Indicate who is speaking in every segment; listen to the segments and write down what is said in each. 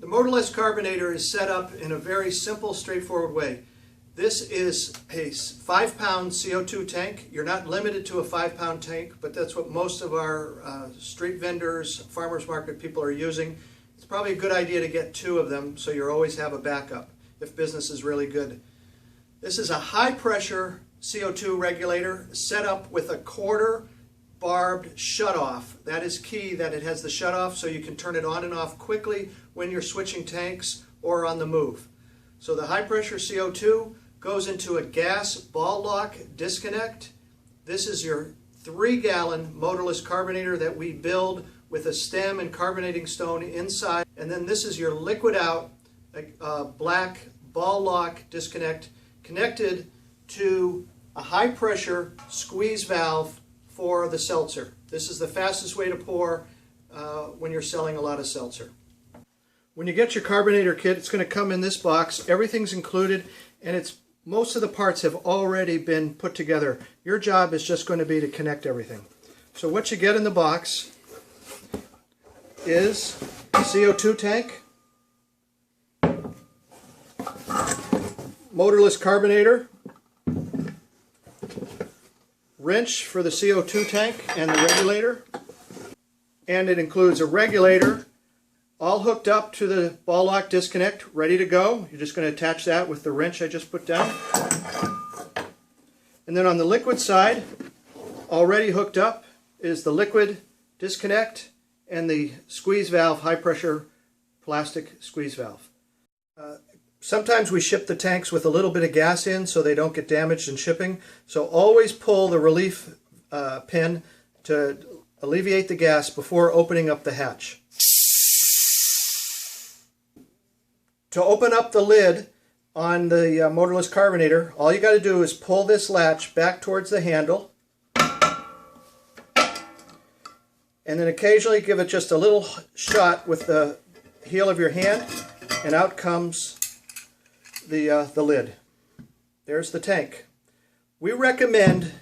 Speaker 1: The motorless carbonator is set up in a very simple, straightforward way. This is a 5-pound CO2 tank. You're not limited to a 5-pound tank, but that's what most of our street vendors, farmers market people are using. It's probably a good idea to get 2 of them so you always have a backup if business is really good. This is a high-pressure CO2 regulator set up with a 1/4 barbed shutoff. That is key, that it has the shutoff so you can turn it on and off quickly when you're switching tanks or on the move. So the high-pressure CO2 goes into a gas ball lock disconnect. This is your 3-gallon motorless carbonator that we build with a stem and carbonating stone inside. And then this is your liquid out black ball lock disconnect connected to a high pressure squeeze valve for the seltzer. This is the fastest way to pour when you're selling a lot of seltzer. When you get your carbonator kit, it's going to come in this box. Everything's included, and most of the parts have already been put together. Your job is just going to be to connect everything. So what you get in the box is a CO2 tank, motorless carbonator, wrench for the CO2 tank and the regulator, and it includes a regulator all hooked up to the ball lock disconnect, ready to go. You're just going to attach that with the wrench I just put down. And then on the liquid side, already hooked up, is the liquid disconnect and the squeeze valve, high pressure plastic squeeze valve. Sometimes we ship the tanks with a little bit of gas in so they don't get damaged in shipping. So always pull the relief pin to alleviate the gas before opening up the hatch. To open up the lid on the motorless carbonator, all you got to do is pull this latch back towards the handle, and then occasionally give it just a little shot with the heel of your hand, and out comes the lid. There's the tank. We recommend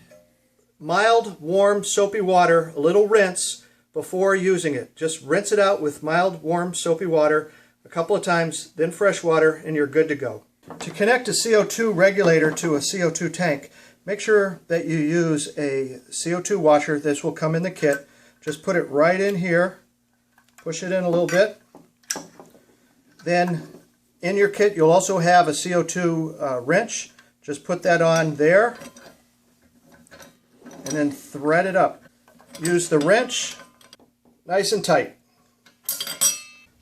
Speaker 1: mild, warm, soapy water, a little rinse before using it. Just rinse it out with mild, warm, soapy water a couple of times, then fresh water, and you're good to go. To connect a CO2 regulator to a CO2 tank, make sure that you use a CO2 washer. This will come in the kit. Just put it right in here, push it in a little bit. Then in your kit you'll also have a CO2 wrench. Just put that on there and then thread it up. Use the wrench nice and tight.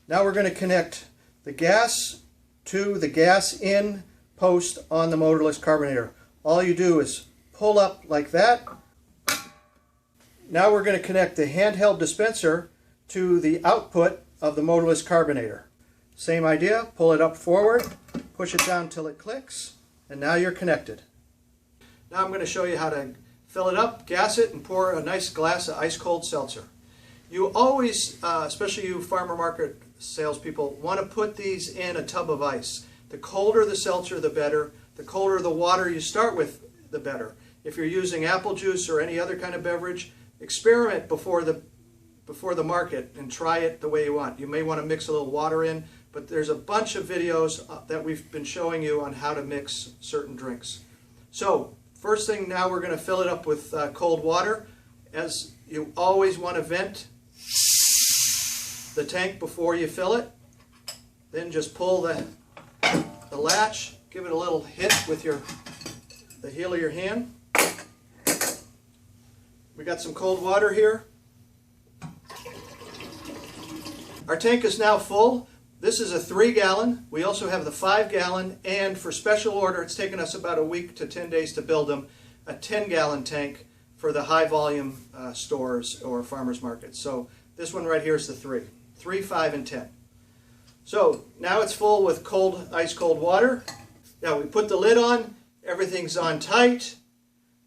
Speaker 1: Now we're going to connect the gas to the gas in post on the motorless carbonator. All you do is pull up like that. Now we're going to connect the handheld dispenser to the output of the motorless carbonator. Same idea, pull it up forward, push it down till it clicks, and now you're connected. Now I'm going to show you how to fill it up, gas it, and pour a nice glass of ice cold seltzer. You always, especially you farmer market salespeople, want to put these in a tub of ice. The colder the seltzer, the better. The colder the water you start with, the better. If you're using apple juice or any other kind of beverage, experiment before the market and try it the way you want. You may want to mix a little water in, but there's a bunch of videos that we've been showing you on how to mix certain drinks. So first thing, now we're going to fill it up with cold water. As you always want to vent the tank before you fill it. Then just pull the latch, give it a little hit with the heel of your hand. We got some cold water here. Our tank is now full. This is a 3-gallon. We also have the 5-gallon, and for special order, it's taken us about a week to 10 days to build them, a 10-gallon tank for the high volume stores or farmers markets. So this one right here is the 3, 5, and 10. So now it's full with cold, ice cold water. Now we put the lid on, everything's on tight.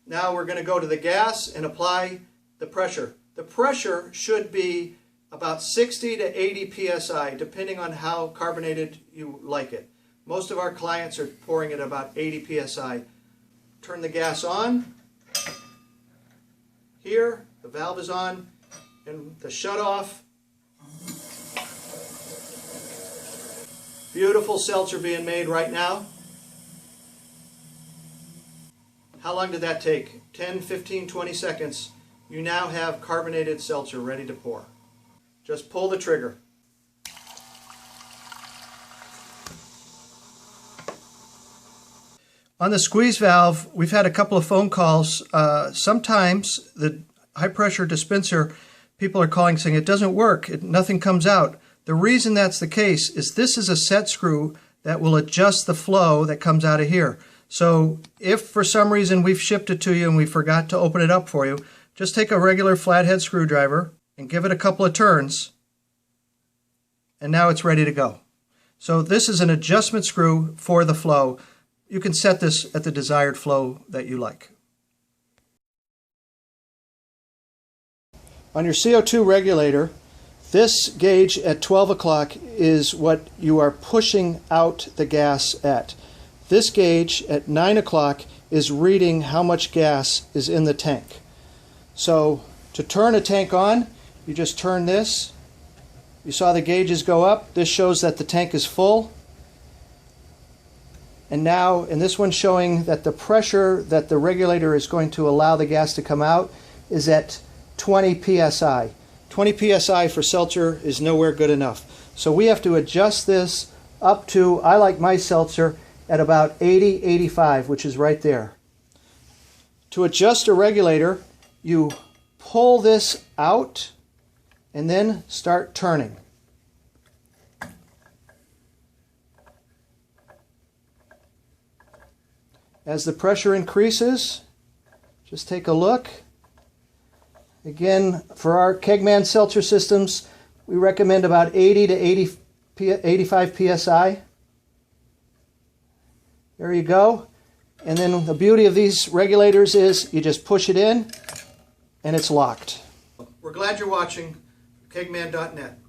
Speaker 1: Now we're going to go to the gas and apply the pressure. The pressure should be about 60 to 80 psi, depending on how carbonated you like it. Most of our clients are pouring at about 80 psi. Turn the gas on. Here, the valve is on, and the shutoff Beautiful seltzer being made right now. How long did that take? 10, 15, 20 seconds. You now have carbonated seltzer ready to pour. Just pull the trigger. On the squeeze valve, we've had a couple of phone calls. Sometimes the high pressure dispenser, people are calling saying it doesn't work, nothing comes out. The reason that's the case is this is a set screw that will adjust the flow that comes out of here. So if for some reason we've shipped it to you and we forgot to open it up for you, just take a regular flathead screwdriver and give it a couple of turns, and now it's ready to go. So this is an adjustment screw for the flow. You can set this at the desired flow that you like. On your CO2 regulator, this gauge at 12 o'clock is what you are pushing out the gas at. This gauge at 9 o'clock is reading how much gas is in the tank. So to turn a tank on, you just turn this. You saw the gauges go up. This shows that the tank is full. And now, and this one's showing that the pressure that the regulator is going to allow the gas to come out is at 20 psi. 20 psi for seltzer is nowhere good enough. So we have to adjust this up to, I like my seltzer, at about 80, 85, which is right there. To adjust a regulator, you pull this out and then start turning. As the pressure increases, just take a look. Again, for our Kegman seltzer systems, we recommend about 80 to 85 psi. There you go. And then the beauty of these regulators is you just push it in and it's locked. We're glad you're watching kegman.net.